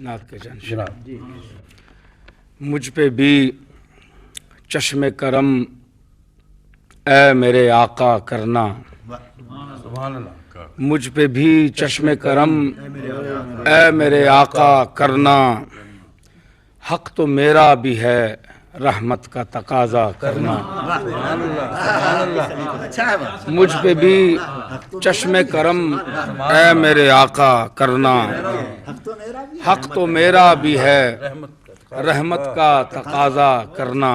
نعت کے جان جناب مجھ پہ بھی چشم کرم اے میرے آقا کرنا، سبحان اللہ. مجھ پہ بھی چشم کرم اے میرے آقا کرنا، حق تو میرا بھی ہے رحمت کا تقاضا کرنا. مجھ پہ بھی چشم کرم اے میرے آقا کرنا، حق تو میرا بھی ہے رحمت کا تقاضا کرنا.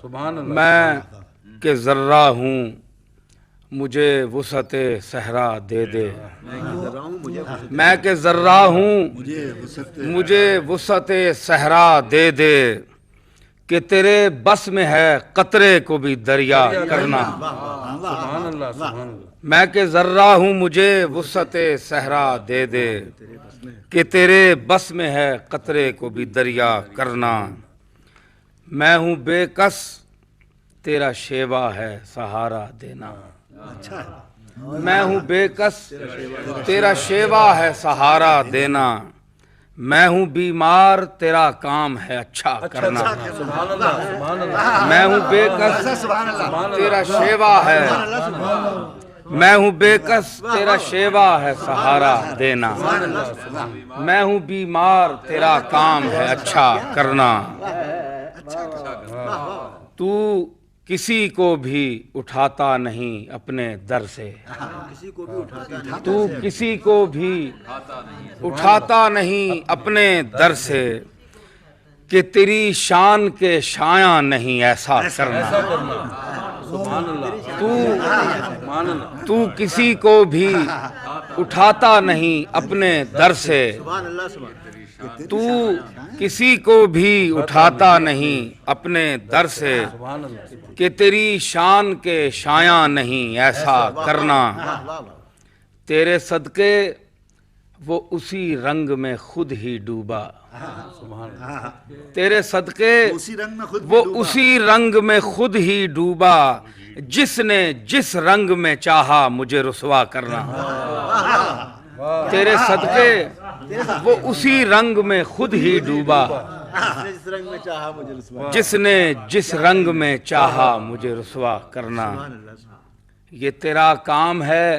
سبحان اللہ. میں کہ ذرہ ہوں مجھے وسعت صحرا دے دے، میں کہ ذرہ ہوں مجھے وسعت صحرا دے دے، کہ تیرے بس میں ہے قطرے کو بھی دریا کرنا. سبحان اللہ. سبحان اللہ. میں کہ ذرہ ہوں مجھے وسعت صحرا دے دے، کہ تیرے بس میں ہے قطرے کو بھی دریا کرنا. میں ہوں بے کس تیرا شیوا ہے سہارا دینا، میں ہوں بے کس تیرا شیوا ہے سہارا دینا، میں ہوں بیمار تیرا کام ہے اچھا کرنا. سبحان اللہ. سبحان اللہ. میں ہوں بے کس تیرا شیوا ہے، میں ہوں بے کس تیرا شیوا ہے سہارا دینا، میں ہوں بیمار تیرا کام ہے اچھا کرنا. تو کسی کو بھی اٹھاتا نہیں اپنے در سے، تو کسی کو بھی اٹھاتا نہیں اپنے در سے، کہ تیری شان کے شایاں نہیں ایسا کرنا. سبحان اللہ. تو کسی کو بھی اٹھاتا نہیں اپنے در سے، تو کسی کو بھی اٹھاتا نہیں اپنے در سے، کہ تیری شان کے شایاں نہیں ایسا کرنا. تیرے صدقے وہ اسی رنگ میں خود ہی ڈوبا، تیرے صدقے وہ اسی رنگ میں خود ہی ڈوبا، جس نے جس رنگ میں چاہا مجھے رسوا کرنا. تیرے صدقے وہ اسی رنگ میں خود ہی ڈوبا، جس نے جس رنگ میں چاہا مجھے رسوا کرنا. یہ تیرا کام ہے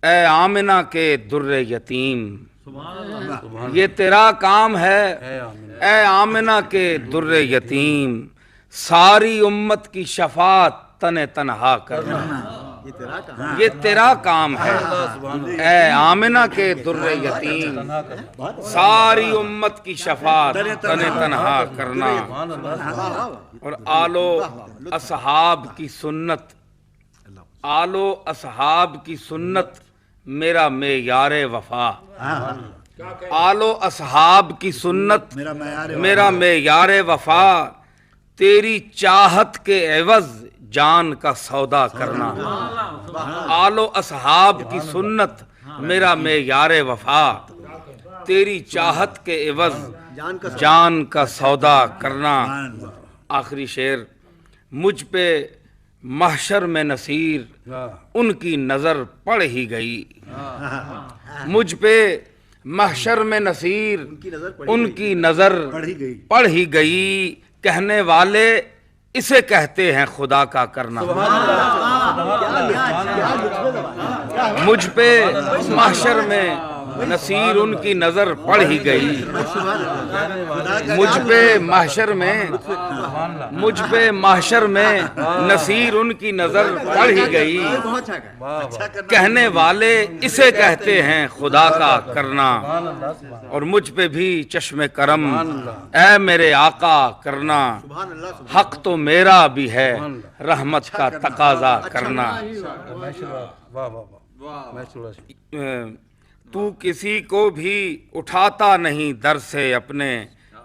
اے آمنہ کے در یتیم، یہ تیرا کام ہے اے آمنہ کے در یتیم، ساری امت کی شفاعت تن تنہا کرنا. یہ تیرا کام ہے اے آمنہ کے در یتیم، ساری امت کی شفاعت تن تنہا کرنا. اور آل و اصحاب کی سنت، آل و اصحاب کی سنت میرا معیار وفا، آل و اصحاب کی سنت میرا معیار وفا، تیری چاہت کے عوض جان کا سودا کرنا. آل و اصحاب کی سنت میرا معیار وفا، تیری چاہت کے عوض جان کا سودا کرنا. آخری شعر. مجھ پہ محشر میں نصیر ان کی نظر پڑ ہی گئی، مجھ پہ محشر میں نصیر ان کی نظر پڑ ہی گئی، کہنے والے اسے کہتے ہیں خدا کا کرنا. مجھ پہ محشر میں نصیر ان کی نظر پڑ ہی گئی، مجھ پہ محشر میں نصیر ان کی نظر پڑ ہی گئی، کہنے والے اسے کہتے ہیں خدا کا کرنا. اور مجھ پہ بھی چشم کرم اے میرے آقا کرنا، حق تو میرا بھی ہے رحمت کا تقاضا کرنا. تو کسی کو بھی اٹھاتا نہیں در سے اپنے،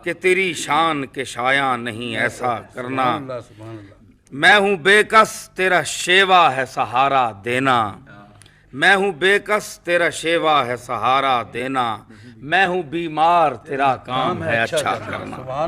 کہ تیری شان کے شایاں نہیں ایسا کرنا. میں ہوں بے کس تیرا شیوا ہے سہارا دینا، میں ہوں بے کس تیرا شیوا ہے سہارا دینا، میں ہوں بیمار تیرا کام ہے اچھا کرنا.